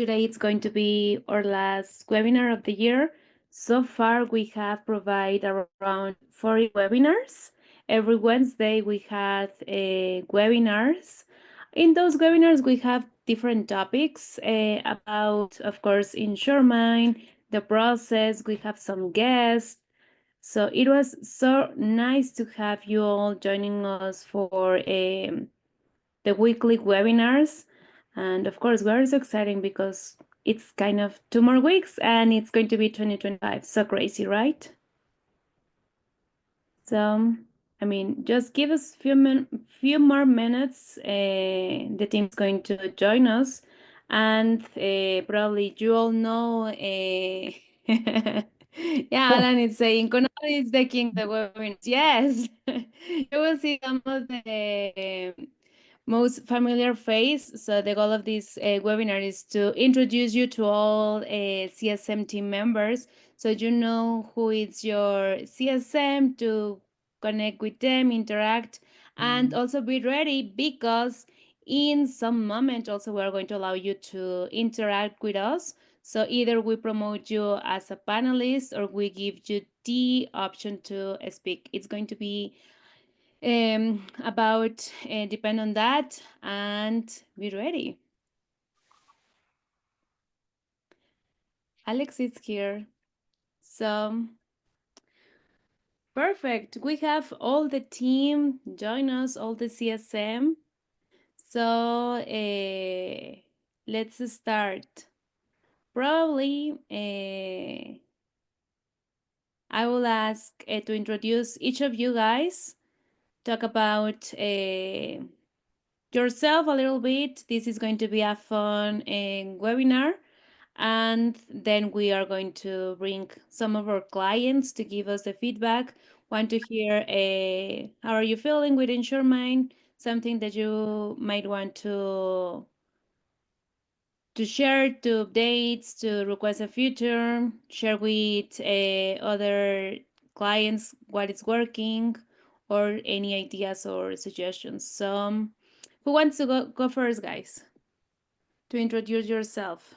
today it's going to be our last webinar of the year. So far, we have provided around 40 webinars. Every Wednesday, we had webinars. In those webinars, we have different topics about, of course, InsuredMine, the process. We have some guests. So it was so nice to have you all joining us for the weekly webinars. And of course, we're so exciting because it's kind of 2 more weeks and it's going to be 2025. So crazy, right? So, I mean, just give us few more minutes. The team's going to join us. And probably you all know, yeah, Alan is saying, Konal is the king of the webinars. Yes, you will see some of the most familiar face. So the goal of this webinar is to introduce you to all CSM team members, so you know who is your CSM, to connect with them, interact, and also be ready, because in some moment also we're going to allow you to interact with us. So either we promote you as a panelist or we give you the option to speak. It's going to be about depend on that, and be ready. Alex is here. So perfect. We have all the team join us, all the CSM. So let's start. Probably I will ask to introduce each of you guys, talk about yourself a little bit. This is going to be a fun webinar. And then we are going to bring some of our clients to give us the feedback. Want to hear how are you feeling with InsuredMine? Something that you might want to share, to updates, to request a feature, share with other clients what is working, or any ideas or suggestions. So who wants to go first, guys, to introduce yourself?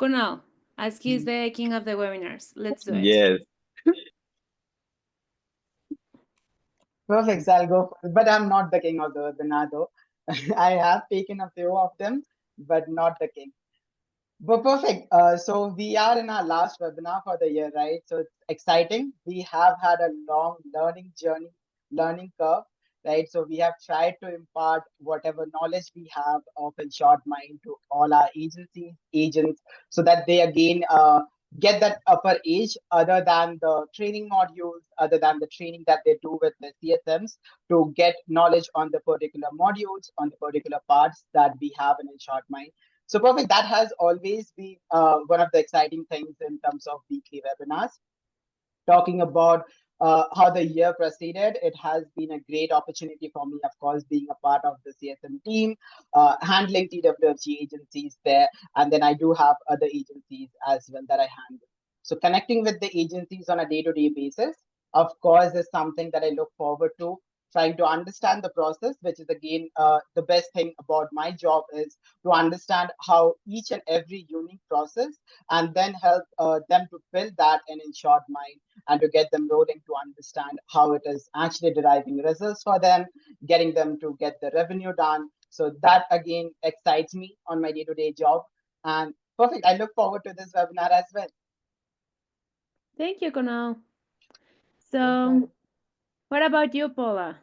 Kunal, as he's the king of the webinars. Let's do it. Yes. Perfect. So I'll go, but I'm not the king of the webinar though. I have taken a few of them, but not the king. But perfect. So we are in our last webinar for the year, right? So it's exciting. We have had a long learning journey, learning curve, right? So we have tried to impart whatever knowledge we have of InsuredMine to all our agencies, agents, so that they again get that upper edge, other than the training modules, other than the training that they do with the CSMs, to get knowledge on the particular modules, on the particular parts that we have in InsuredMine. So perfect. That has always been one of the exciting things in terms of weekly webinars. Talking about how the year proceeded, it has been a great opportunity for me, of course, being a part of the CSM team, handling TWFG agencies there. And then I do have other agencies as well that I handle. So connecting with the agencies on a day-to-day basis, of course, is something that I look forward to. Trying to understand the process, which is again the best thing about my job, is to understand how each and every unique process, and then help them to build that in InsuredMine, and to get them rolling, to understand how it is actually deriving results for them, getting them to get the revenue done. So that again excites me on my day-to-day job. And perfect. I look forward to this webinar as well. Thank you, Kunal. So what about you, Paula?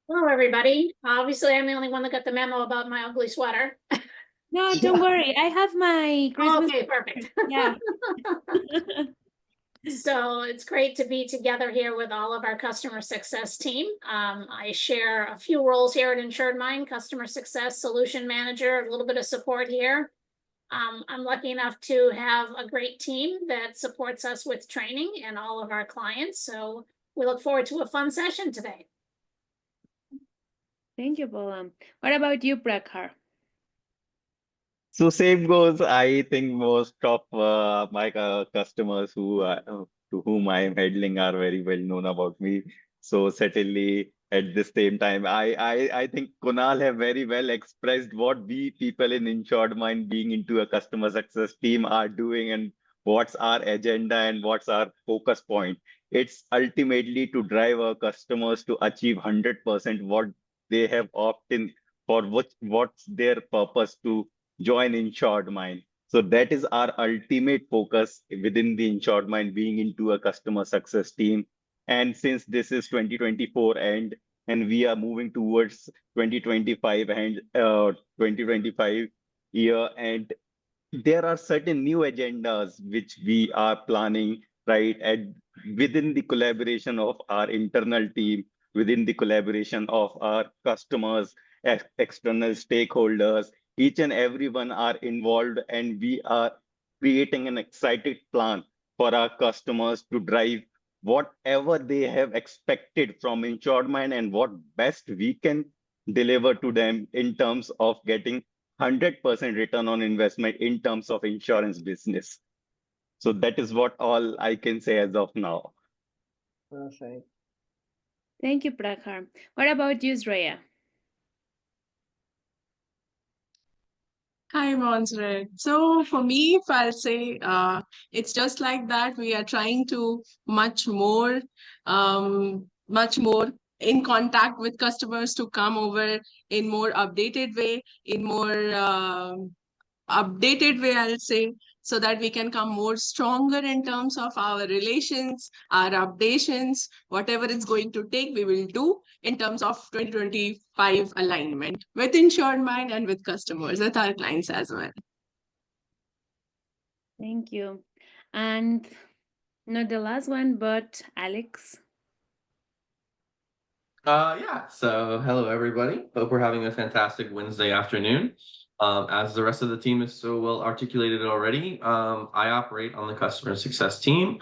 Hello, everybody. Obviously, I'm the only one that got the memo about my ugly sweater. No, don't worry. I have my Christmas. Okay, perfect. Yeah. So it's great to be together here with all of our customer success team. I share a few roles here at InsuredMine: customer success, solution manager, a little bit of support here. I'm lucky enough to have a great team that supports us with training and all of our clients. So we look forward to a fun session today. Thank you, Paula. What about you, Prakhar? So same goes. I think most of my customers who to whom I am handling are very well known about me. So certainly at the same time. I think Kunal have very well expressed what we people in InsuredMine being into a customer success team are doing and what's our agenda and what's our focus point. It's ultimately to drive our customers to achieve 100% what they have opted for, what's their purpose to join InsuredMine. So that is our ultimate focus within the InsuredMine being into a customer success team. And since this is 2024 and we are moving towards 2025 and 2025 year, and there are certain new agendas which we are planning, right? And within the collaboration of our internal team, within the collaboration of our customers, external stakeholders, each and everyone are involved, and we are creating an excited plan for our customers to drive whatever they have expected from InsuredMine and what best we can deliver to them in terms of getting 100% return on investment in terms of insurance business. So that is what all I can say as of now. Perfect. Thank you, Prakhar. What about you, Shreya? Hi, Montserrat. So for me, if I'll say, it's just like that. We are trying to much more in contact with customers to come over in more updated way, I'll say, so that we can come more stronger in terms of our relations, our updations, whatever it's going to take, we will do in terms of 2025 alignment with InsuredMine and with customers, with our clients as well. Thank you. And not the last one, but Alex. Yeah, so hello everybody. Hope we're having a fantastic Wednesday afternoon. As the rest of the team is so well articulated already, I operate on the customer success team.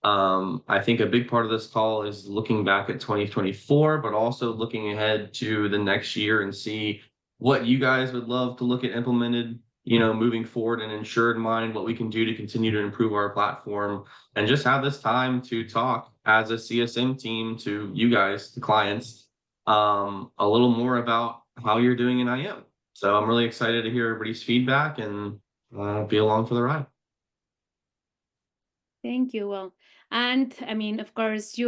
I think a big part of this call is looking back at 2024, but also looking ahead to the next year and see what you guys would love to look at implemented, moving forward in InsuredMine, what we can do to continue to improve our platform, and just have this time to talk as a CSM team to you guys, the clients, a little more about how you're doing in IM. So I'm really excited to hear everybody's feedback and be along for the ride. Thank you. Well, and I mean, of course,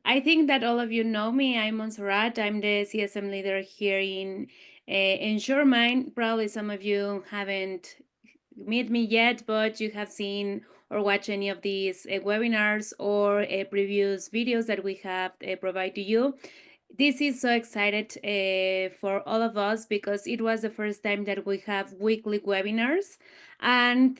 I think that all of you know me. I'm Montserrat. I'm the CSM leader here in InsuredMine. Probably some of you haven't met me yet, but you have seen or watched any of these webinars or previous videos that we have provided to you. This is so excited for all of us because it was the first time that we have weekly webinars, and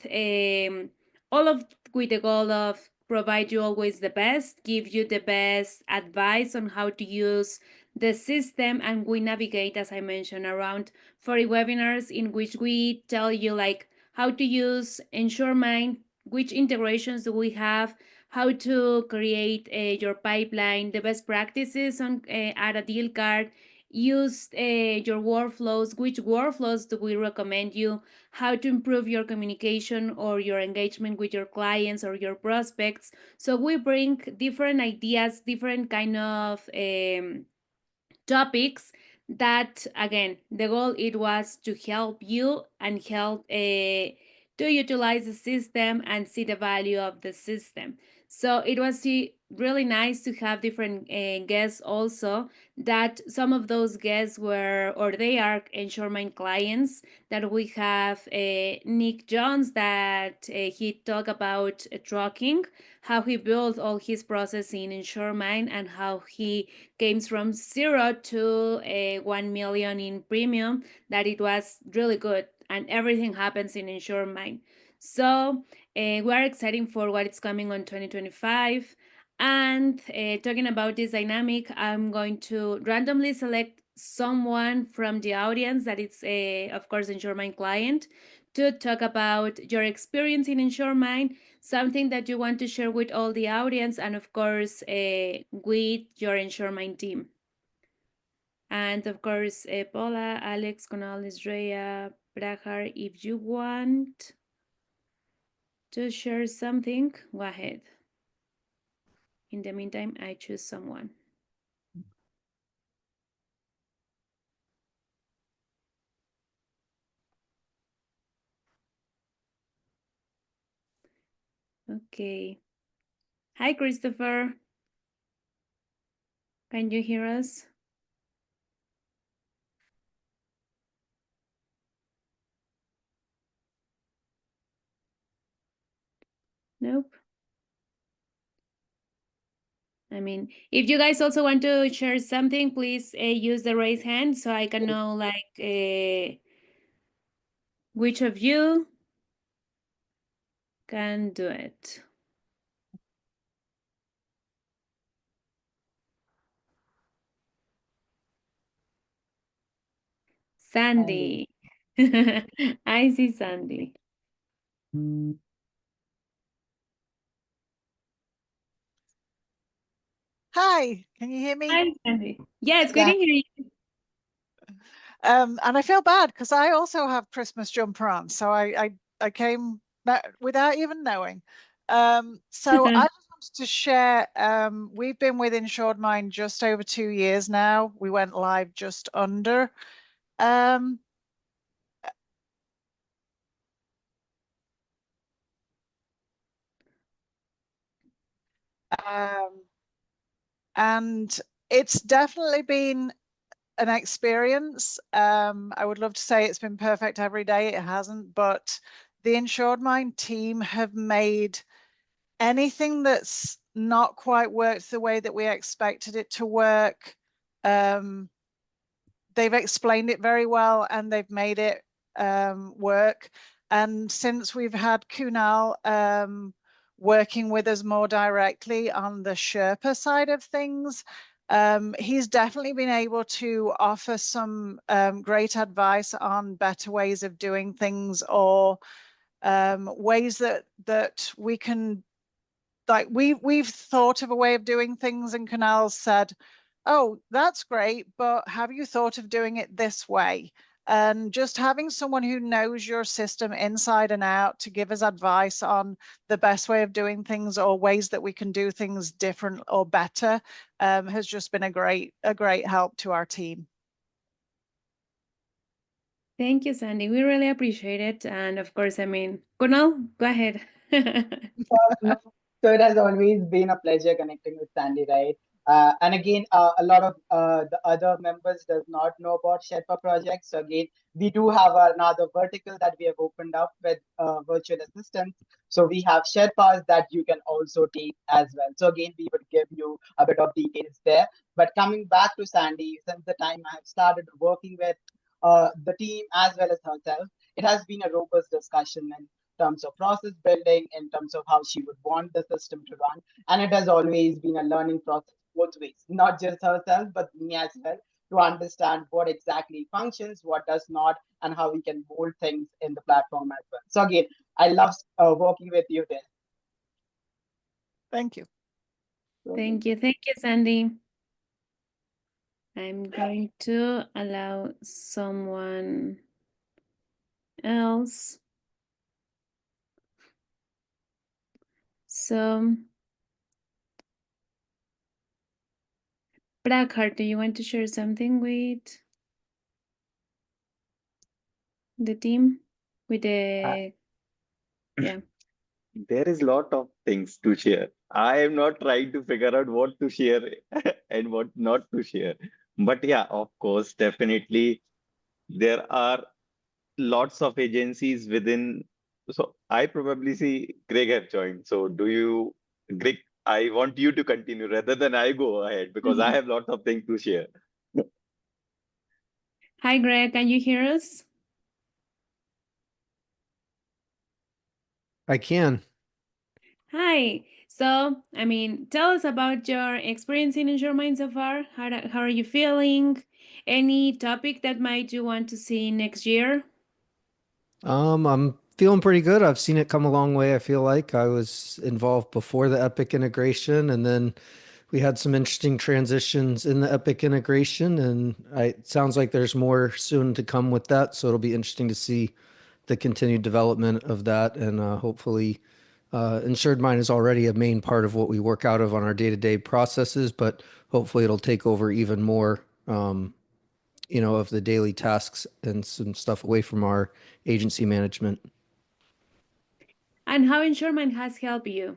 all of with the goal of provide you always the best, give you the best advice on how to use the system, and we navigate, as I mentioned, around 40 webinars in which we tell you like how to use InsuredMine, which integrations do we have, how to create your pipeline, the best practices on add a deal card, use your workflows, which workflows do we recommend you, how to improve your communication or your engagement with your clients or your prospects. So we bring different ideas, different kind of topics that, again, the goal it was to help you and help to utilize the system and see the value of the system. So it was really nice to have different guests also, that some of those guests were, or they are, InsuredMine clients. That we have Nick Jones, that he talked about trucking, how he built all his process in InsuredMine, and how he came from 0 to 1 million in premium, that it was really good, and everything happens in InsuredMine. So we are excited for what is coming on 2025. And talking about this dynamic, I'm going to randomly select someone from the audience that is, of course, InsuredMine client, to talk about your experience in InsuredMine, something that you want to share with all the audience, and of course, with your InsuredMine team. And of course, Paula, Alex, Kunal, Israel, Prakhar, if you want to share something, go ahead. In the meantime, I choose someone. Okay. Hi, Christopher. Can you hear us? Nope. I mean, if you guys also want to share something, please use the raise hand so I can know like which of you can do it. Sandy. I see Sandy. Hi, can you hear me? Hi, Sandy. Yes, we Yeah. can hear you. And I feel bad because I also have Christmas jumper on, so I came without even knowing. So I just wanted to share. We've been with InsuredMine just over 2 years now. We went live just under. And it's definitely been an experience. I would love to say it's been perfect every day. It hasn't, but the InsuredMine team have made anything that's not quite worked the way that we expected it to work. They've explained it very well and they've made it work. And since we've had Kunal working with us more directly on the Sherpa side of things, he's definitely been able to offer some great advice on better ways of doing things, or ways that we can, like, we've thought of a way of doing things and Kunal said, oh, that's great, but have you thought of doing it this way? And just having someone who knows your system inside and out to give us advice on the best way of doing things or ways that we can do things different or better has just been a great help to our team. Thank you, Sandy. We really appreciate it. And of course, I mean, Kunal, go ahead. No, so it has always been a pleasure connecting with Sandy, right? And again, a lot of the other members does not know about Sherpa projects. So again, we do have another vertical that we have opened up with virtual assistants. So we have Sherpas that you can also take as well. So again, we would give you a bit of details there. But coming back to Sandy, since the time I have started working with the team as well as herself, it has been a robust discussion in terms of process building, in terms of how she would want the system to run. And it has always been a learning process both ways, not just herself, but me as well, to understand what exactly functions, what does not, and how we can mold things in the platform as well. So again, I love working with you there. Thank you. Thank you. Thank you, Sandy. I'm going to allow someone else. So, Prakhar, do you want to share something with the team? With the, yeah. There is a lot of things to share. I am not trying to figure out what to share and what not to share. But yeah, of course, definitely there are lots of agencies within. So I probably see Greg have joined. So do you, Greg, I want you to continue rather than I go ahead because I have lots of things to share. Hi, Greg, can you hear us? I can. Hi. So, I mean, tell us about your experience in InsuredMine so far. How are you feeling? Any topic that might you want to see next year? I'm feeling pretty good. I've seen it come a long way. I feel like I was involved before the Epic integration, and then we had some interesting transitions in the Epic integration, and it sounds like there's more soon to come with that. So it'll be interesting to see the continued development of that, and hopefully, InsuredMine is already a main part of what we work out of on our day-to-day processes, but hopefully it'll take over even more. Of the daily tasks and some stuff away from our agency management. And how InsuredMine has helped you?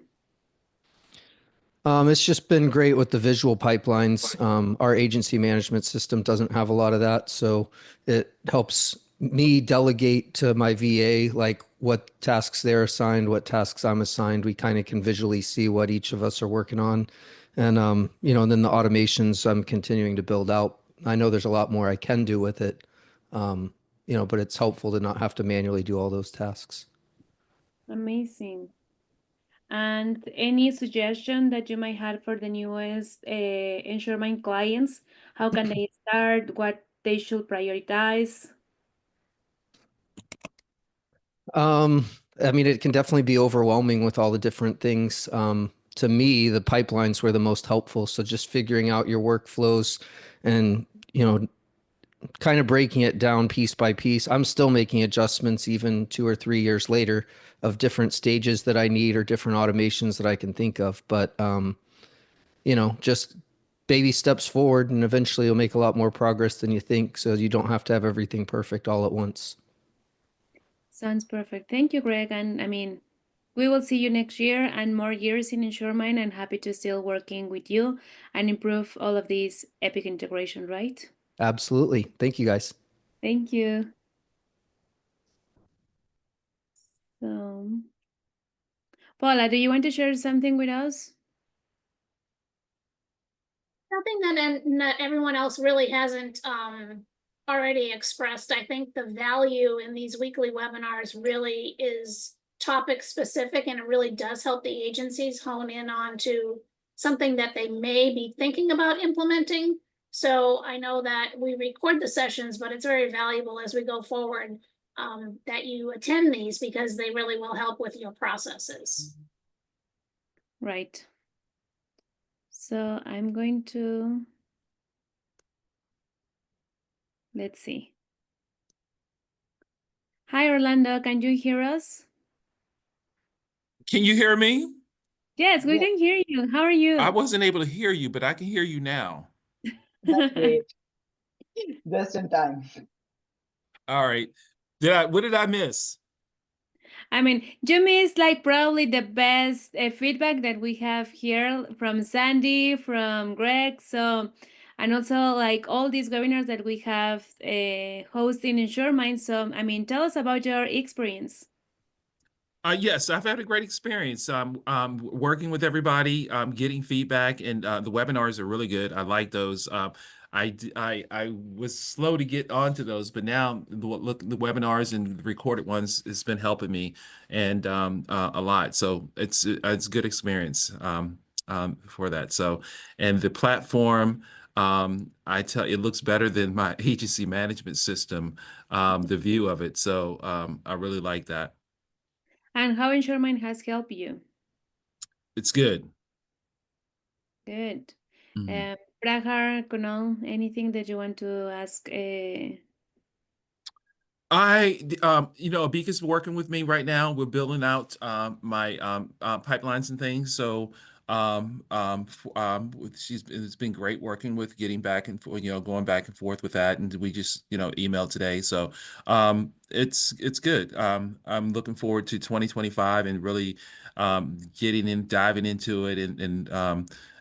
It's just been great with the visual pipelines. Our agency management system doesn't have a lot of that, so it helps me delegate to my VA, like what tasks they're assigned, what tasks I'm assigned. We kind of can visually see what each of us are working on. And, and then the automations I'm continuing to build out. I know there's a lot more I can do with it, but it's helpful to not have to manually do all those tasks. Amazing. And any suggestion that you might have for the newest InsuredMine clients? How can they start? What they should prioritize? It can definitely be overwhelming with all the different things. To me, the pipelines were the most helpful. So just figuring out your workflows and, kind of breaking it down piece by piece. I'm still making adjustments even 2 or 3 years later of different stages that I need or different automations that I can think of. But, just baby steps forward and eventually you'll make a lot more progress than you think. So you don't have to have everything perfect all at once. Sounds perfect. Thank you, Greg. And we will see you next year and more years in InsuredMine, and happy to still working with you and improve all of these epic integration, right? Absolutely. Thank you, guys. Thank you. So, Paula, do you want to share something with us? Something that everyone else really hasn't already expressed. I think the value in these weekly webinars really is topic specific, and it really does help the agencies hone in on to something that they may be thinking about implementing. So I know that we record the sessions, but it's very valuable as we go forward that you attend these, because they really will help with your processes. Right. So I'm going to, let's see. Hi, Orlando. Can you hear us? Can you hear me? Yes, we can hear you. How are you? I wasn't able to hear you, but I can hear you now. That's great. Just in time. All right. What did I miss? You missed like probably the best feedback that we have here from Sandy, from Greg. So, and also like all these webinars that we have hosting InsuredMine. So, tell us about your experience. Yes, I've had a great experience working with everybody, getting feedback, and the webinars are really good. I like those. I was slow to get onto those, but now the webinars and the recorded ones has been helping me and a lot. So it's a good experience for that. So, and the platform, I tell you, it looks better than my agency management system, the view of it. So I really like that. And how InsuredMine has helped you? It's good. Good. Mhm. Prahar, Kunal, anything that you want to ask? Beacon's working with me right now. We're building out my pipelines and things. So it's been great working with getting back and forth, going back and forth with that. And we just, emailed today. So it's good. I'm looking forward to 2025 and really diving into it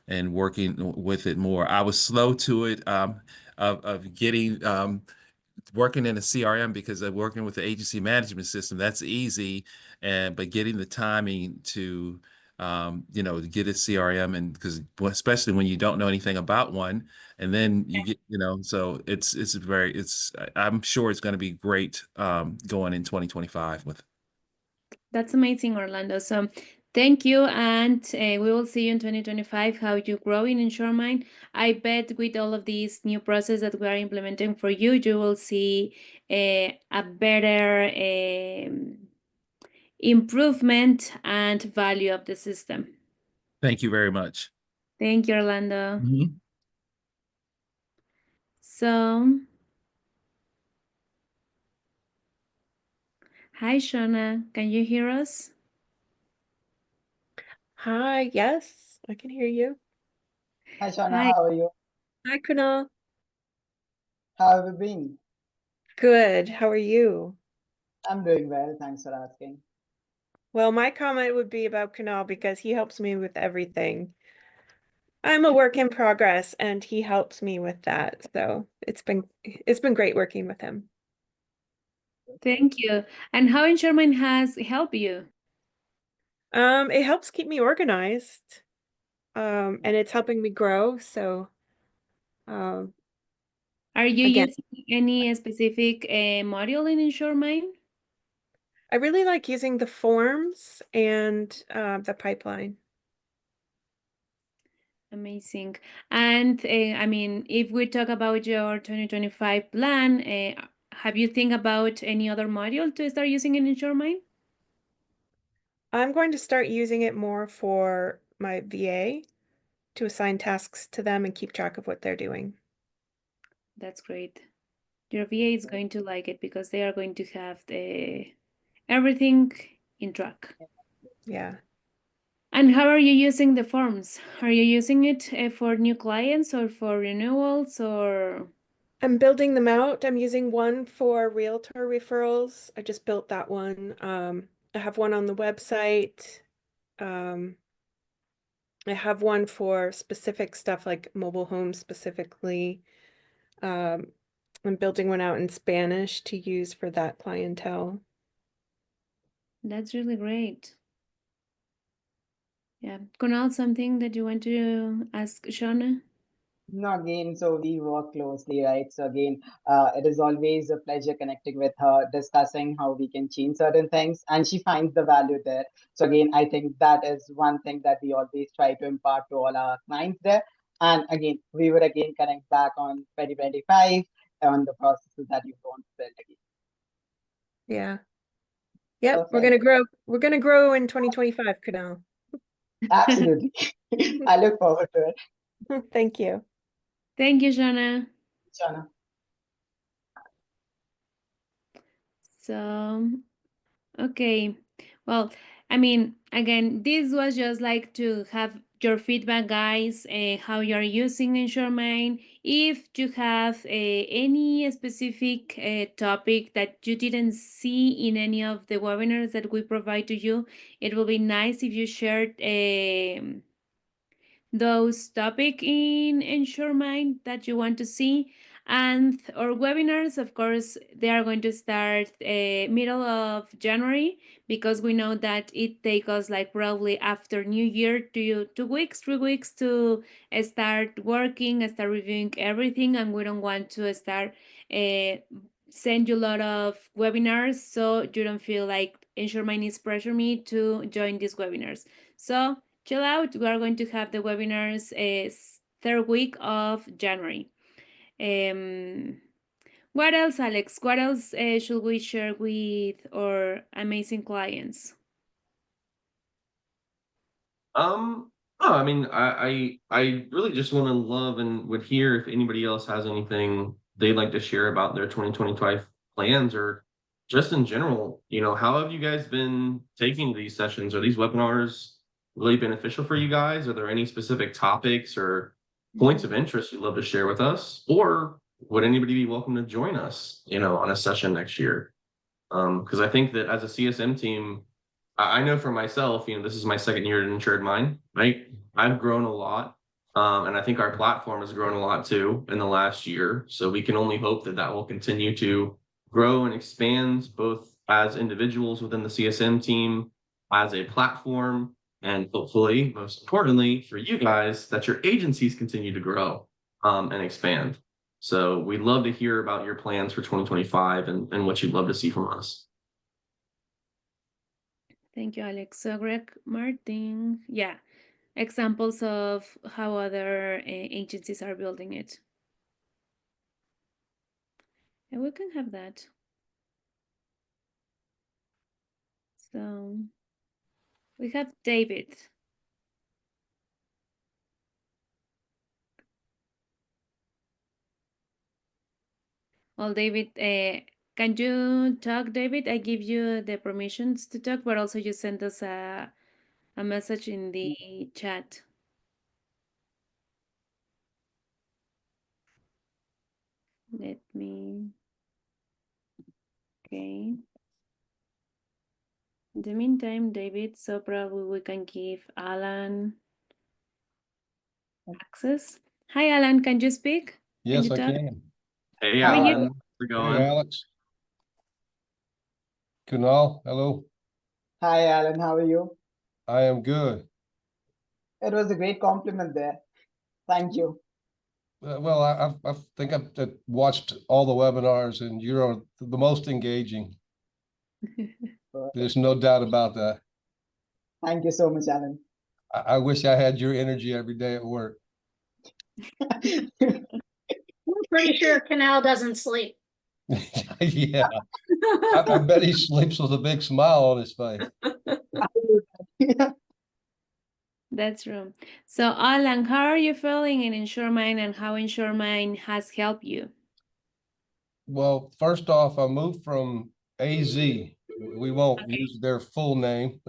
and working with it more. I was slow to it of getting working in a CRM because of working with the agency management system. That's easy, but getting the timing to get a CRM, and because especially when you don't know anything about one, and then you get so I'm sure it's going to be great going in 2025 with. That's amazing, Orlando. So thank you, and we will see you in 2025, how you grow in InsuredMine. I bet with all of these new process that we are implementing for you, you will see a better improvement and value of the system. Thank you very much. Thank you, Orlando. Mhm. So, hi, Shona. Can you hear us? Hi, yes, I can hear you. Hi, Shauna. Hi. How are you? Hi, Kunal. How have you been? Good. How are you? I'm doing well. Thanks for asking. Well, my comment would be about Kunal because he helps me with everything. I'm a work in progress and he helps me with that. So it's been great working with him. Thank you. And how InsuredMine has helped you? It helps keep me organized. And it's helping me grow. So um Are you again, using any specific module in InsuredMine? I really like using the forms and the pipeline. Amazing. And I mean, if we talk about your 2025 plan, have you think about any other module to start using in InsuredMine? I'm going to start using it more for my VA to assign tasks to them and keep track of what they're doing. That's great. Your VA is going to like it because they are going to have the everything in track. Yeah. And how are you using the forms? Are you using it for new clients or for renewals or? I'm building them out. I'm using one for realtor referrals. I just built that one. I have one on the website. I have one for specific stuff like mobile homes specifically. I'm building one out in Spanish to use for that clientele. That's really great. Yeah. Kunal, something that you want to ask Shauna? No, again, so we work closely, right? So again, it is always a pleasure connecting with her, discussing how we can change certain things, and she finds the value there. So again, I think that is one thing that we always try to impart to all our clients there. And again, we would again connect back on 2025 on the processes that you've gone build again. Yeah. Yep, we're Perfect. gonna grow. We're gonna grow in 2025, Kunal. Absolutely. I look forward to it. Thank you. Thank you, Shauna. Shana. So, okay. Well, I mean, again, this was just like to have your feedback, guys, how you're using InsureMine. If you have any specific topic that you didn't see in any of the webinars that we provide to you, it will be nice if you shared those topic in InsureMine that you want to see. And our webinars, of course, they are going to start middle of January because we know that it takes us like probably after New Year 2 weeks, 3 weeks to start working, start reviewing everything, and we don't want to start send you a lot of webinars so you don't feel like InsureMine is pressure me to join these webinars. So chill out. We are going to have the webinars third week of January. What else, Alex? What else should we share with our amazing clients? No, I mean, I really just want to love and would hear if anybody else has anything they'd like to share about their 2025 plans or just in general, how have you guys been taking these sessions? Are these webinars really beneficial for you guys? Are there any specific topics or points of interest you'd love to share with us? Or would anybody be welcome to join us, on a session next year? Because I think that as a CSM team, I know for myself, this is my second year at InsuredMine, right? I've grown a lot. And I think our platform has grown a lot too in the last year. So we can only hope that that will continue to grow and expand both as individuals within the CSM team, as a platform, and hopefully, most importantly, for you guys, that your agencies continue to grow and expand. So we'd love to hear about your plans for 2025 and what you'd love to see from us. Thank you, Alex. So, Greg Martin, yeah, examples of how other agencies are building it. And we can have that. So, we have David. Well, David, can you talk, David? I give you the permissions to talk, but also you send us a message in the chat. Let me, okay. In the meantime, David, so probably we can give Alan access. Hi, Alan, can you speak? Yes, you I talk? can. Hey, How are you? Alan, how's it Hey, going? Alex. Kunal, hello. Hi, Alan. How are you? I am good. It was a great compliment there. Thank you. Well, I think I've watched all the webinars, and you're the most engaging. There's no doubt about that. Thank you so much, Alan. I wish I had your energy every day at work. We're pretty sure Canal doesn't sleep. Yeah, I bet he sleeps with a big smile on his face. That's true. So, Alan, how are you feeling in InsuredMine and how InsuredMine has helped you? Well, first off, I moved from AZ. We won't use their full name.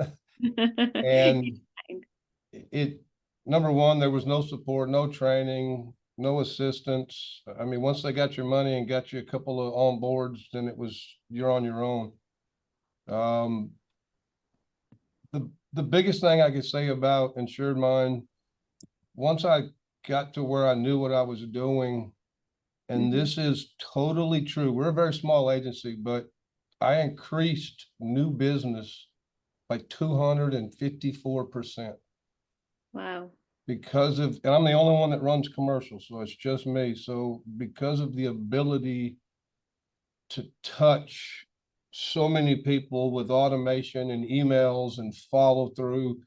And it, number one, there was no support, no training, no assistance. I mean, once they got your money and got you a couple of on boards, then you're on your own. The biggest thing I could say about InsuredMine, once I got to where I knew what I was doing, and this is totally true. We're a very small agency, but I increased new business by 254%. Wow. Because of, and I'm the only one that runs commercials, so it's just me. So because of the ability to touch so many people with automation and emails and follow through,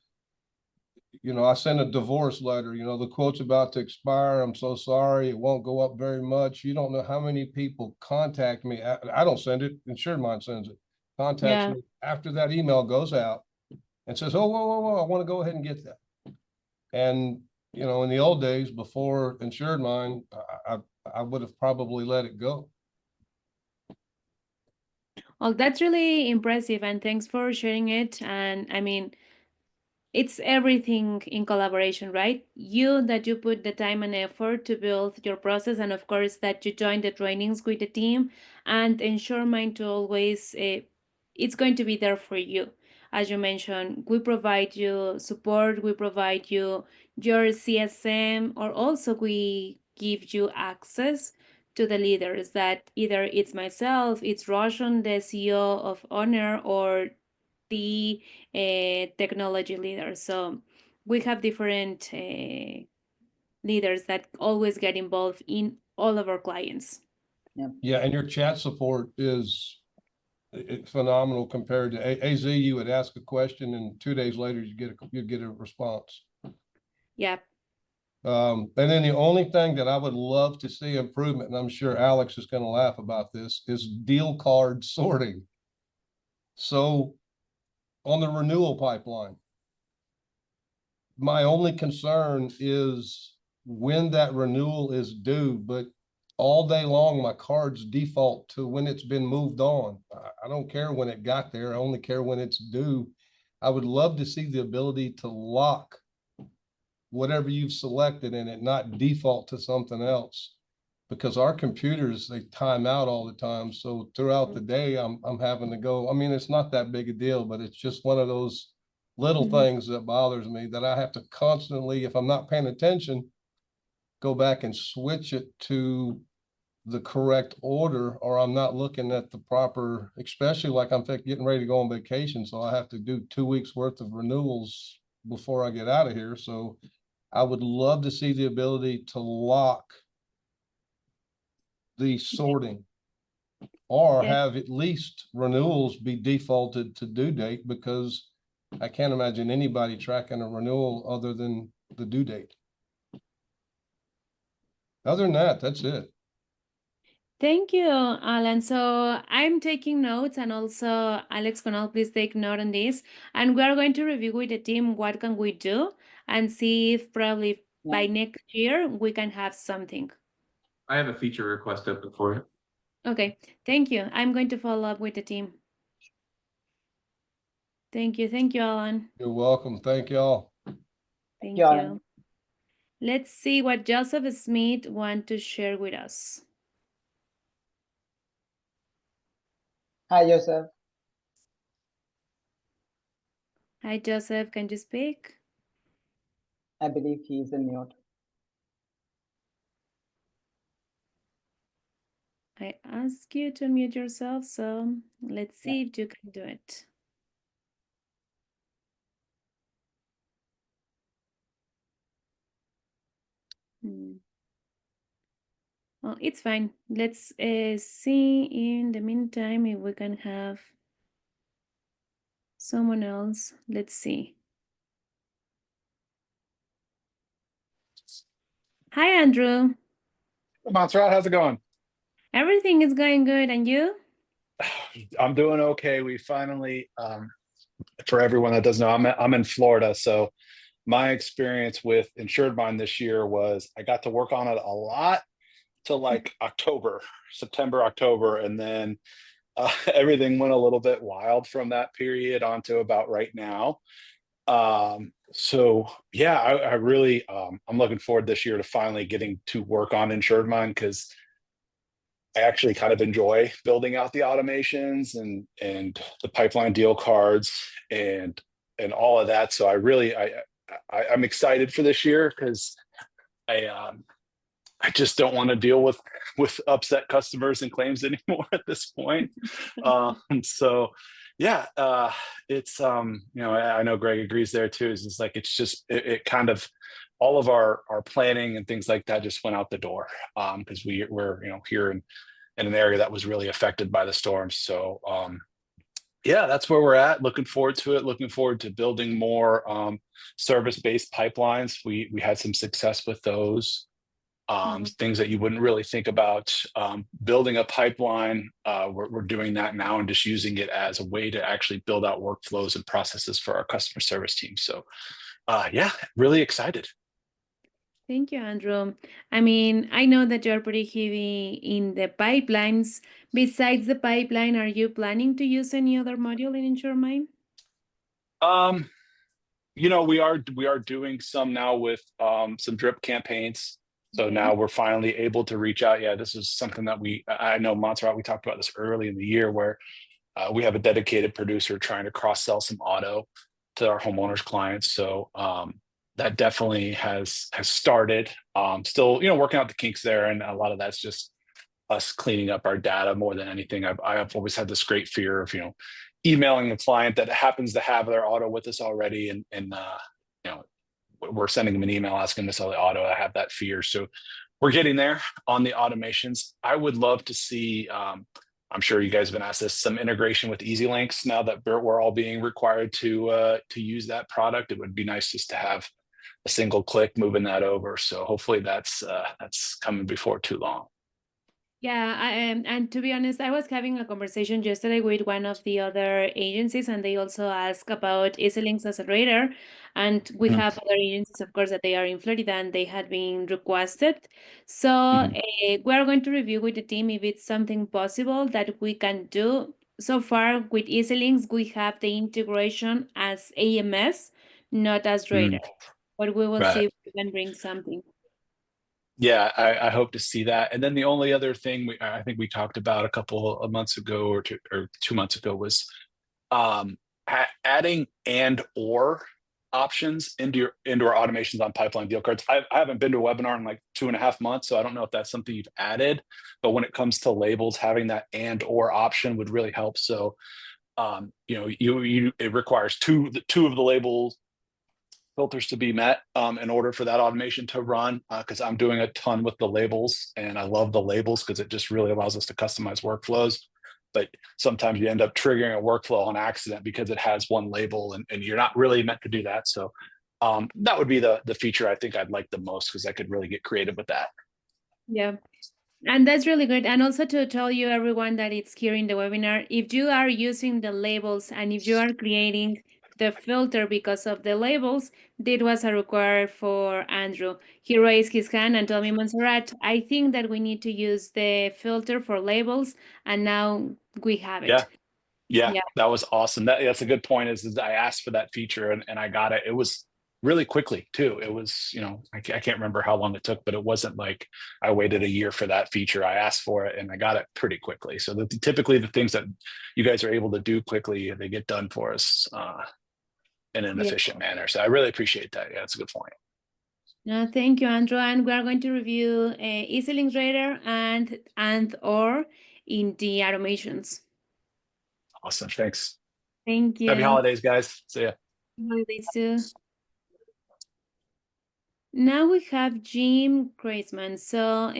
I sent a divorce letter, the quote's about to expire. I'm so sorry. It won't go up very much. You don't know how many people contact me. I don't send it. InsuredMine sends it. Contacts me after that email goes out and says, oh, whoa, I want to go ahead and get that. And, in the old days before InsuredMine, I would have probably let it go. Well, that's really impressive, and thanks for sharing it. And I mean, it's everything in collaboration, right? That you put the time and effort to build your process, and of course that you join the trainings with the team, and InsuredMine to always, it's going to be there for you. As you mentioned, we provide you support, we provide you your CSM, or also we give you access to the leaders that either it's myself, it's Roshan, the CEO of Honor, or the technology leader. So we have different leaders that always get involved in all of our clients. Yeah, and your chat support is phenomenal compared to AZ. You would ask a question, and 2 days later you'd get a response. Yeah. And then the only thing that I would love to see improvement, and I'm sure Alex is going to laugh about this, is deal card sorting. So on the renewal pipeline, my only concern is when that renewal is due, but all day long, my cards default to when it's been moved on. I don't care when it got there. I only care when it's due. I would love to see the ability to lock whatever you've selected and it not default to something else, because our computers, they time out all the time. So throughout the day, I'm having to go. I mean, it's not that big a deal, but it's just one of those little things that bothers me, that I have to constantly, if I'm not paying attention, go back and switch it to the correct order, or I'm not looking at the proper, especially like I'm getting ready to go on vacation. So I have to do 2 weeks worth of renewals before I get out of here. So I would love to see the ability to lock the sorting, or have at least renewals be defaulted to due date, because I can't imagine anybody tracking a renewal other than the due date. Other than that, that's it. Thank you, Alan. So I'm taking notes, and also Alex, Conal, please take note on this. And we are going to review with the team what can we do, and see if probably by next year we can have something. I have a feature request open for you. Okay, thank you. I'm going to follow up with the team. Thank you, Alan. You're welcome. Thank y'all. Thank you. Let's see what Joseph Smith wants to share with us. Hi, Joseph. Hi, Joseph. Can you speak? I believe he's in mute. I ask you to mute yourself, so let's see if you can do it. Well, it's fine. Let's see in the meantime if we can have someone else. Let's see. Hi, Andrew. Montserrat, how's it going? Everything is going good, and you? I'm doing okay. We finally, for everyone that doesn't know, I'm in Florida, so my experience with InsuredMine this year was I got to work on it a lot till like September, October, and then everything went a little bit wild from that period on to about right now. So yeah, I really I'm looking forward this year to finally getting to work on InsuredMine because I actually kind of enjoy building out the automations and the pipeline deal cards and all of that. So I'm excited for this year because I just don't want to deal with upset customers and claims anymore at this point. So yeah, it's I know Greg agrees there too. It's like it's just it kind of all of our planning and things like that just went out the door because we're here in an area that was really affected by the storms. So yeah, that's where we're at. Looking forward to it. Looking forward to building more service-based pipelines. We had some success with those. Things that you wouldn't really think about building a pipeline. We're doing that now and just using it as a way to actually build out workflows and processes for our customer service team. So yeah, really excited. Thank you, Andrew. I mean, I know that you're pretty heavy in the pipelines. Besides the pipeline, are you planning to use any other module in InsuredMine? We are doing some now with some drip campaigns. So now we're finally able to reach out. Yeah, this is something that I know, Montserrat, we talked about this early in the year where we have a dedicated producer trying to cross-sell some auto to our homeowners clients. So that definitely has started. Still, working out the kinks there. And a lot of that's just us cleaning up our data more than anything. I've always had this great fear of, emailing a client that happens to have their auto with us already. And we're sending them an email asking them to sell the auto. I have that fear. So we're getting there on the automations. I would love to see, I'm sure you guys have been asked this, some integration with Easy Links now that we're all being required to use that product. It would be nice just to have a single click moving that over. So hopefully that's coming before too long. Yeah, and to be honest, I was having a conversation yesterday with one of the other agencies, and they also asked about EasyLinks as a radar. And we have other agencies, of course, that they are in Florida and they had been requested. So we are going to review with the team if it's something possible that we can do. So far with EasyLinks, we have the integration as AMS, not as radar. But we will see if we can bring something. Yeah, I hope to see that. And then the only other thing I think we talked about a couple of months ago or 2 months ago was adding and/or options into our automations on pipeline deal cards. I haven't been to a webinar in like 2.5 months, so I don't know if that's something you've added. But when it comes to labels, having that and/or option would really help. So it requires two of the labels filters to be met in order for that automation to run, because I'm doing a ton with the labels and I love the labels because it just really allows us to customize workflows. But sometimes you end up triggering a workflow on accident because it has one label and you're not really meant to do that. So that would be the feature I think I'd like the most because I could really get creative with that. Yeah. And that's really great. And also to tell you everyone that it's here in the webinar, if you are using the labels and if you are creating the filter because of the labels, that was a requirement for Andrew. He raised his hand and told me, Montserrat, I think that we need to use the filter for labels, and now we have it. Yeah, that was awesome. That's a good point is I asked for that feature and I got it. It was really quickly too. It was, I can't remember how long it took, but it wasn't like I waited a year for that feature. I asked for it and I got it pretty quickly. So typically the things that you guys are able to do quickly, they get done for us. in an Yeah. efficient manner. So I really appreciate that. Yeah, that's a good point. No, thank you, Andrew. And we are going to review EasyLinks Radar and or in the automations. Awesome. Thanks. Thank you. Happy holidays, guys. See ya. Holidays too. Now we have Jim Graceman. So,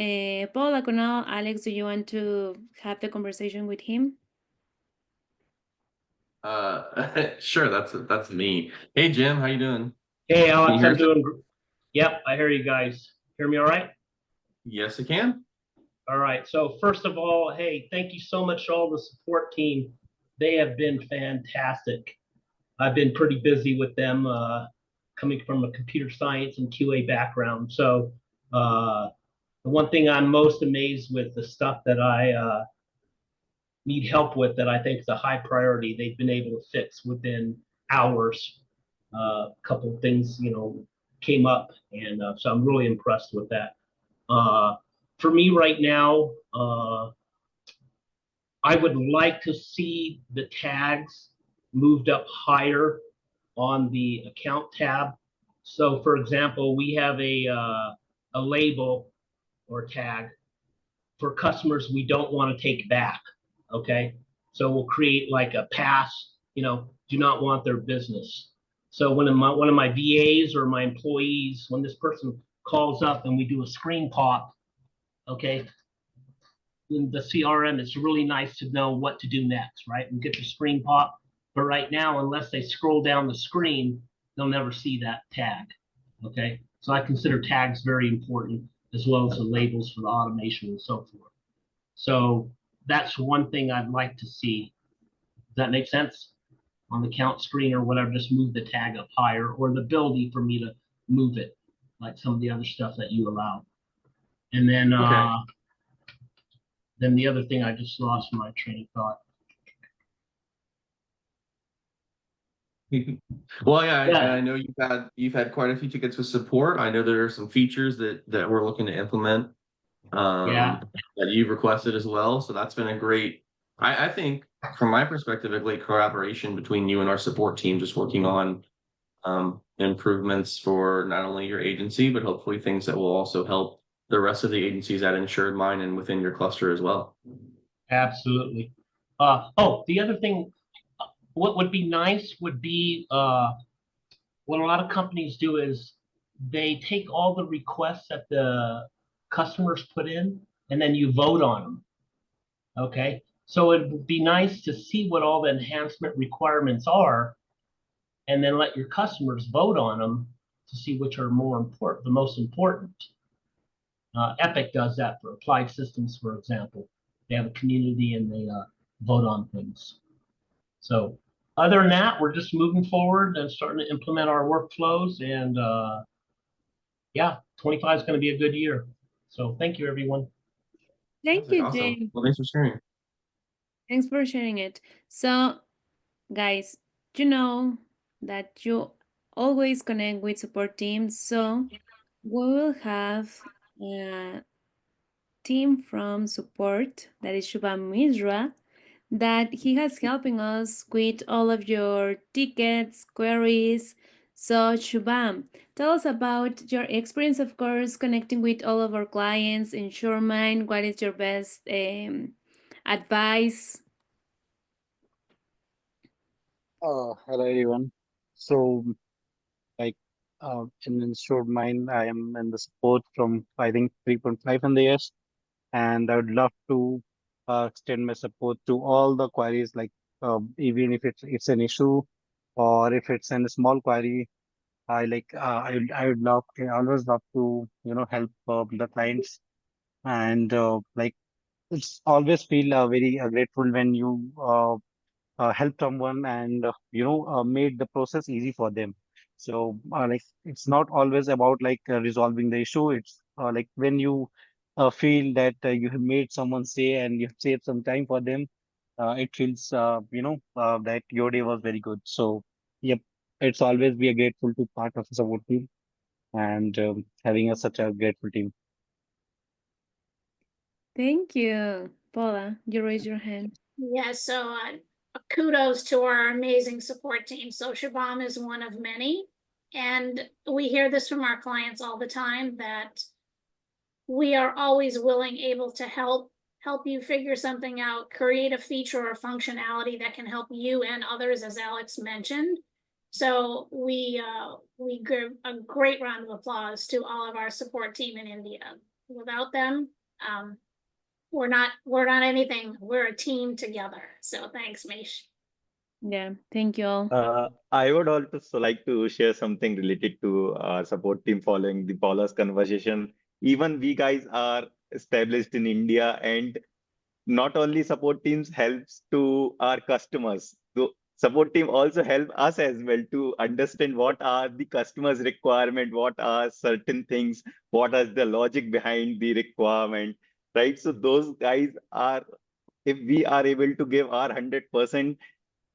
Paula, Conal, Alex, do you want to have the conversation with him? Sure, that's me. Hey Jim, how you doing? Hey Can you Alex, hear I'm us? doing. Yep, I hear you guys. Hear me all right? Yes, I can. All right. So first of all, hey, thank you so much to all the support team. They have been fantastic. I've been pretty busy with them, coming from a computer science and QA background. So the one thing I'm most amazed with, the stuff that I need help with, that I think is a high priority, they've been able to fix within hours. A couple of things, came up, and so I'm really impressed with that. For me right now, I would like to see the tags moved up higher on the account tab. So for example, we have a label or tag for customers we don't want to take back, okay? So we'll create like a pass, do not want their business. So when one of my VAs or my employees, when this person calls up and we do a screen pop, okay, in the CRM, it's really nice to know what to do next, right? We get the screen pop, but right now, unless they scroll down the screen, they'll never see that tag, okay? So I consider tags very important, as well as the labels for the automation and so forth. So that's one thing I'd like to see. Does that make sense? On the count screen or whatever, just move the tag up higher, or the ability for me to move it, like some of the other stuff that you allow. And then, Okay. then the other thing, I just lost my train of thought. Well, yeah, Yeah. I know you've had quite a few tickets with support. I know there are some features that we're looking to implement Yeah. that you've requested as well. So that's been a great, I think from my perspective, a great collaboration between you and our support team, just working on improvements for not only your agency, but hopefully things that will also help the rest of the agencies at InsuredMine and within your cluster as well. Absolutely. Oh, the other thing, what would be nice would be what a lot of companies do is they take all the requests that the customers put in, and then you vote on them. Okay, so it would be nice to see what all the enhancement requirements are, and then let your customers vote on them to see which are more important, the most important. Epic does that for applied systems, for example. They have a community and they vote on things. So other than that, we're just moving forward and starting to implement our workflows. And yeah, 25 is going to be a good year. So thank you, everyone. Thank you, Awesome. Jim. Well, thanks for sharing. Thanks for sharing it. So, guys, you know that you always connect with support teams. So we will have a team from support, that is Shubham Mishra, that he has helping us with all of your tickets, queries. So Shubham, tell us about your experience, of course, connecting with all of our clients, InsuredMine. What is your best advice? Hello everyone. So, like, in InsuredMine, I am in the support from I think 3.5 in the years, and I would love to extend my support to all the queries, like even if it's an issue or if it's a small query. I would love, I always love to help the clients, and like it's always feel very grateful when you help someone and made the process easy for them. So like it's not always about like resolving the issue. It's like when you feel that you have made someone say and you have saved some time for them, it feels that your day was very good. So yep, it's always be a grateful to part of the support team, and having such a grateful team. Thank you. Paula, you raise your hand. Yeah, so kudos to our amazing support team. So Shabam is one of many. And we hear this from our clients all the time, that we are always willing, able to help you figure something out, create a feature or functionality that can help you and others, as Alex mentioned. So we give a great round of applause to all of our support team in India. Without them, we're not anything. We're a team together. So thanks, Mish. Yeah, thank you all. I would also like to share something related to our support team following the Paula's conversation. Even we guys are established in India, and not only support teams helps to our customers. So support team also help us as well to understand what are the customers' requirement, what are certain things, what is the logic behind the requirement, right? So those guys are, if we are able to give our 100%,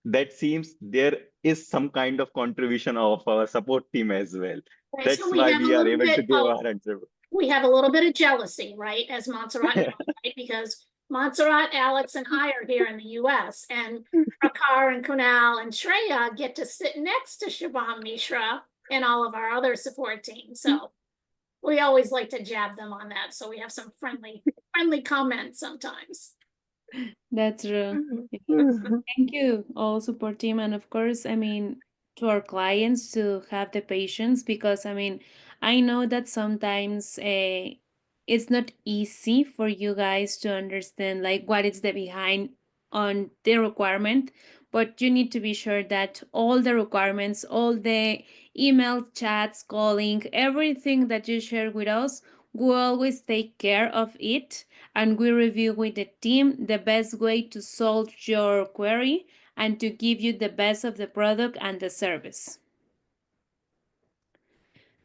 that seems there is some kind of contribution of our support team as well. Right, That's so we why have a we are little able to bit, give our 100%. we have a little bit of jealousy, right? As Montserrat knows, right? Because Montserrat, Alex, and I are here in the US, and Prakar and Kunal and Shreya get to sit next to Shabam Mishra and all of our other support teams. So we always like to jab them on that. So we have some friendly comments sometimes. That's true. Yeah. Thank you, all support team, and of course, I mean, to our clients to have the patience, because I mean, I know that sometimes it's not easy for you guys to understand like what is the behind on the requirement, but you need to be sure that all the requirements, all the email, chats, calling, everything that you share with us, we always take care of it, and we review with the team the best way to solve your query and to give you the best of the product and the service.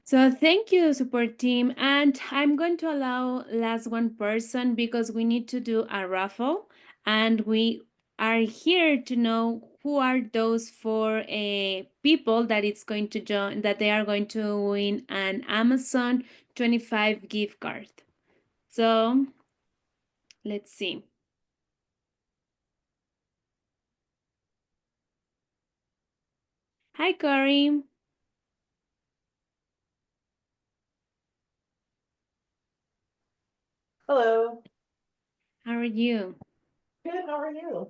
So thank you, support team. And I'm going to allow last one person because we need to do a raffle, and we are here to know who are those four people that it's going to join, that they are going to win an Amazon 25 gift card. So let's see. Hi, Corey. Hello. How are you? Good. How are you?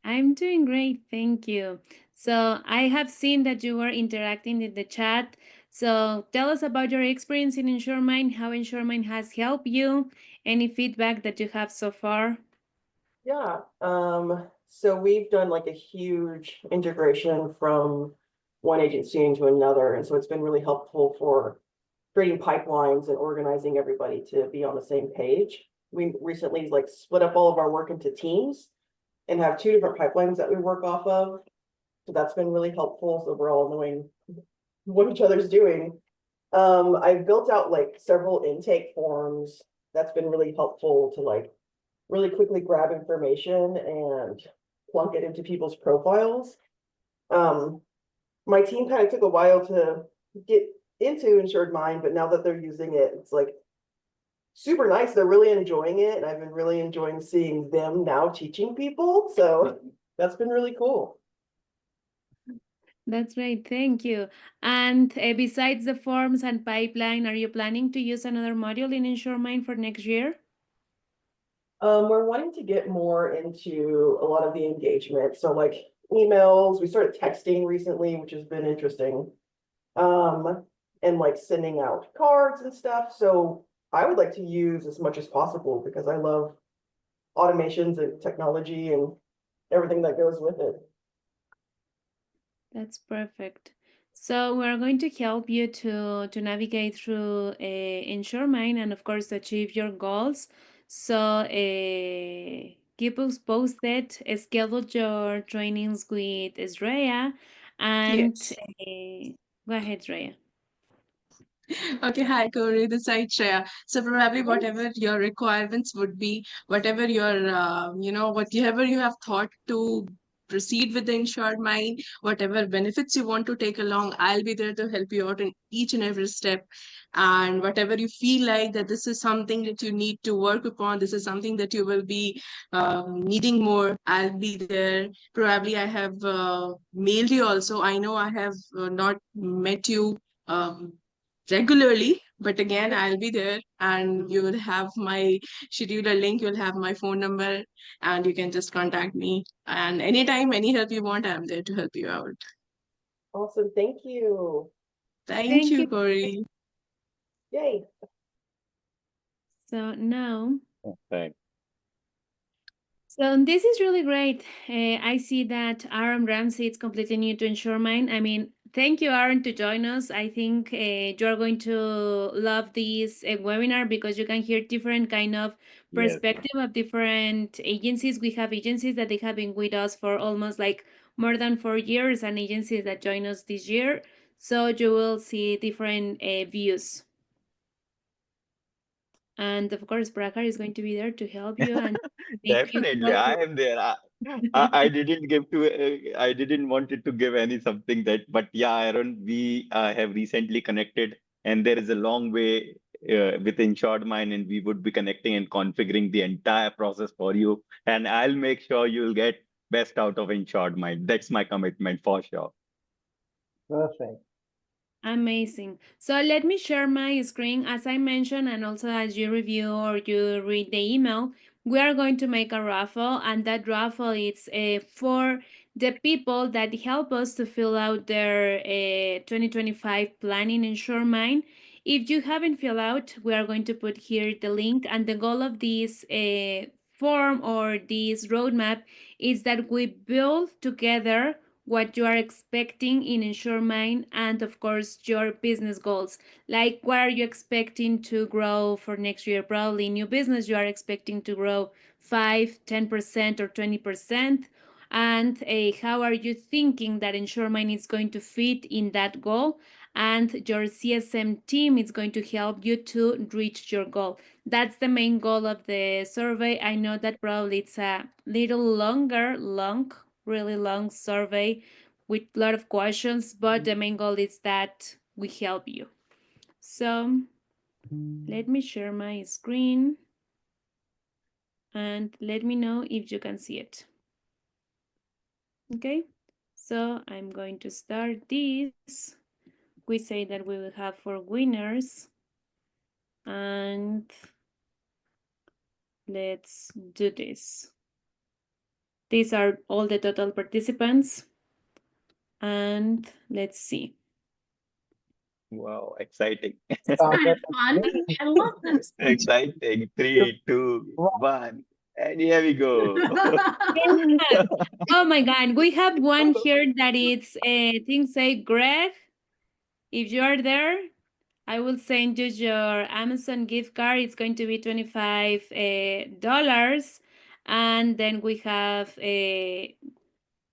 I'm doing great, thank you. So I have seen that you were interacting in the chat. So tell us about your experience in InsuredMine, how InsuredMine has helped you, any feedback that you have so far. Yeah. So we've done like a huge integration from one agency into another. And so it's been really helpful for creating pipelines and organizing everybody to be on the same page. We recently like split up all of our work into teams and have two different pipelines that we work off of. So that's been really helpful. So we're all knowing what each other's doing. I've built out like several intake forms. That's been really helpful to like really quickly grab information and plunk it into people's profiles. My team kind of took a while to get into InsuredMine, but now that they're using it, it's like super nice. They're really enjoying it, and I've been really enjoying seeing them now teaching people. So that's been really cool. That's great, thank you. And besides the forms and pipeline, are you planning to use another module in InsuredMine for next year? We're wanting to get more into a lot of the engagement. So like emails, we started texting recently, which has been interesting. And like sending out cards and stuff. So I would like to use as much as possible because I love automations and technology and everything that goes with it. That's perfect. So we're going to help you to navigate through InsuredMine and of course achieve your goals. So keep us posted, schedule your trainings with Israel, and Yes. go ahead, Rhea. Okay, hi Corey, this is Shreya. So probably whatever your requirements would be, whatever your, whatever you have thought to proceed with the InsuredMine, whatever benefits you want to take along, I'll be there to help you out in each and every step. And whatever you feel like that this is something that you need to work upon, this is something that you will be needing more, I'll be there. Probably I have mailed you also. I know I have not met you regularly, but again, I'll be there and you will have my scheduler link, you'll have my phone number, and you can just contact me. And anytime, any help you want, I'm there to help you out. Awesome. Thank you. Thank you, Corey. Yay. So now, Thanks. so this is really great. I see that Aaron Ramsey is completely new to InsuredMine. I mean, thank you, Aaron, to join us. I think you're going to love this webinar because you can hear different kind of perspective of different agencies. We have agencies that they have been with us for almost like more than 4 years, and agencies that join us this year. So you will see different views. And of course, Prakar is going to be there to help you and make you Definitely, I am there. I didn't give to I didn't wanted to give any something that, but yeah, Aaron, we have recently connected, and there is a long way with InsuredMine, and we would be connecting and configuring the entire process for you, and I'll make sure you'll get best out of InsuredMine. That's my commitment for sure. Perfect. Amazing. So let me share my screen. As I mentioned, and also as you review or you read the email, we are going to make a raffle, and that raffle is for the people that help us to fill out their 2025 planning InsuredMine. If you haven't filled out, we are going to put here the link, and the goal of this form or this roadmap is that we build together what you are expecting in InsuredMine, and of course your business goals. Like, what are you expecting to grow for next year? Probably new business, you are expecting to grow 5, 10%, or 20%. And how are you thinking that InsuredMine is going to fit in that goal? And your CSM team is going to help you to reach your goal. That's the main goal of the survey. I know that probably it's a little really long survey with a lot of questions, but the main goal is that we help you. So let me share my screen and let me know if you can see it. Okay, so I'm going to start this. We say that we will have 4 winners, and let's do this. These are all the total participants, and let's see. Wow, exciting. Kind of fun. I love this. Exciting. 3, 2, 1. And here we go. Oh my God, we have one here that it's things say Greg. If you are there, I will send you your Amazon gift card. It's going to be $25. And then we have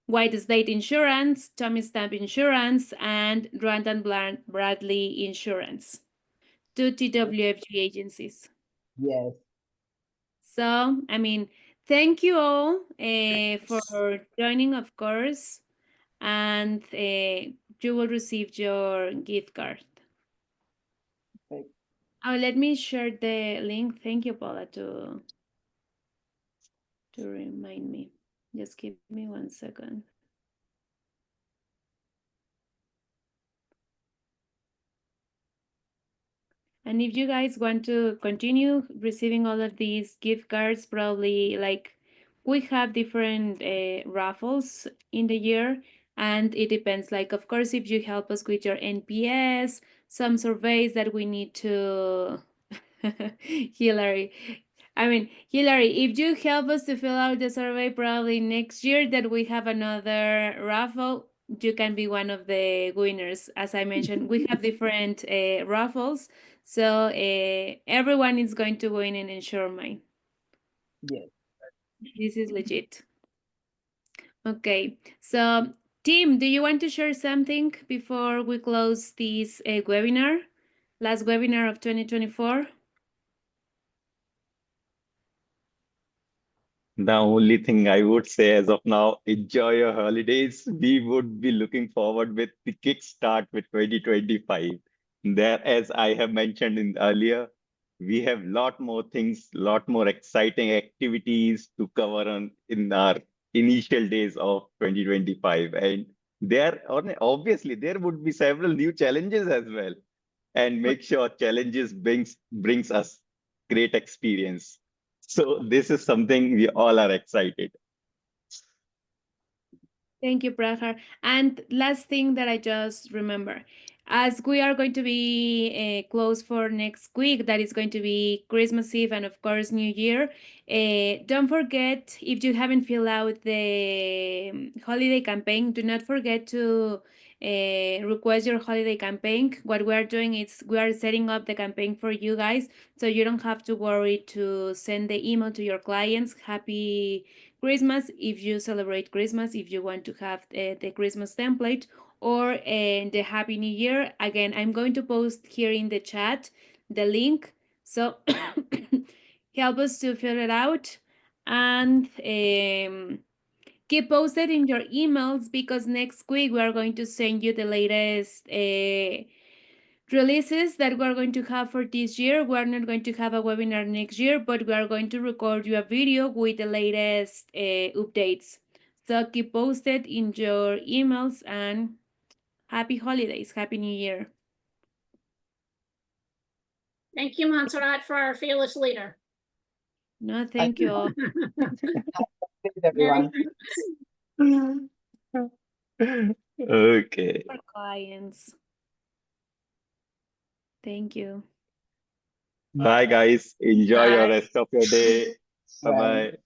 White State Insurance, Tommy Stamp Insurance, and Randall Bradley Insurance. 2 TWFG agencies. Yes. So, I mean, thank you all for joining, of course, and you will receive your gift card. Right. Oh, let me share the link. Thank you, Paula, to remind me. Just give me 1 second. And if you guys want to continue receiving all of these gift cards, probably like we have different raffles in the year, and it depends. Like, of course, if you help us with your NPS, some surveys that we need to Hillary. I mean, Hillary, if you help us to fill out the survey, probably next year that we have another raffle, you can be one of the winners. As I mentioned, we have different raffles, so everyone is going to win in InsuredMine. Yes. This is legit. Okay, so Tim, do you want to share something before we close this webinar? Last webinar of 2024? The only thing I would say as of now, enjoy your holidays. We would be looking forward with the kickstart with 2025. There, as I have mentioned in earlier, we have lot more things, lot more exciting activities to cover on in our initial days of 2025. And obviously there would be several new challenges as well. And make sure challenges brings us great experience. So this is something we all are excited. Thank you, Prahar. And last thing that I just remember, as we are going to be closed for next week, that is going to be Christmas Eve and of course New Year. Don't forget, if you haven't filled out the holiday campaign, do not forget to request your holiday campaign. What we are doing is we are setting up the campaign for you guys, so you don't have to worry to send the email to your clients. Happy Christmas if you celebrate Christmas, if you want to have the Christmas template, or the Happy New Year. Again, I'm going to post here in the chat the link, so help us to fill it out and keep posted in your emails, because next week we are going to send you the latest releases that we're going to have for this year. We're not going to have a webinar next year, but we are going to record you a video with the latest updates. So keep posted in your emails, and happy holidays, happy new year. Thank you, Montserrat, for our fearless leader. No, thank you all. Everyone. Okay. For clients. Thank you. Bye, guys. Enjoy your Bye. rest of your day. Bye Bye. bye.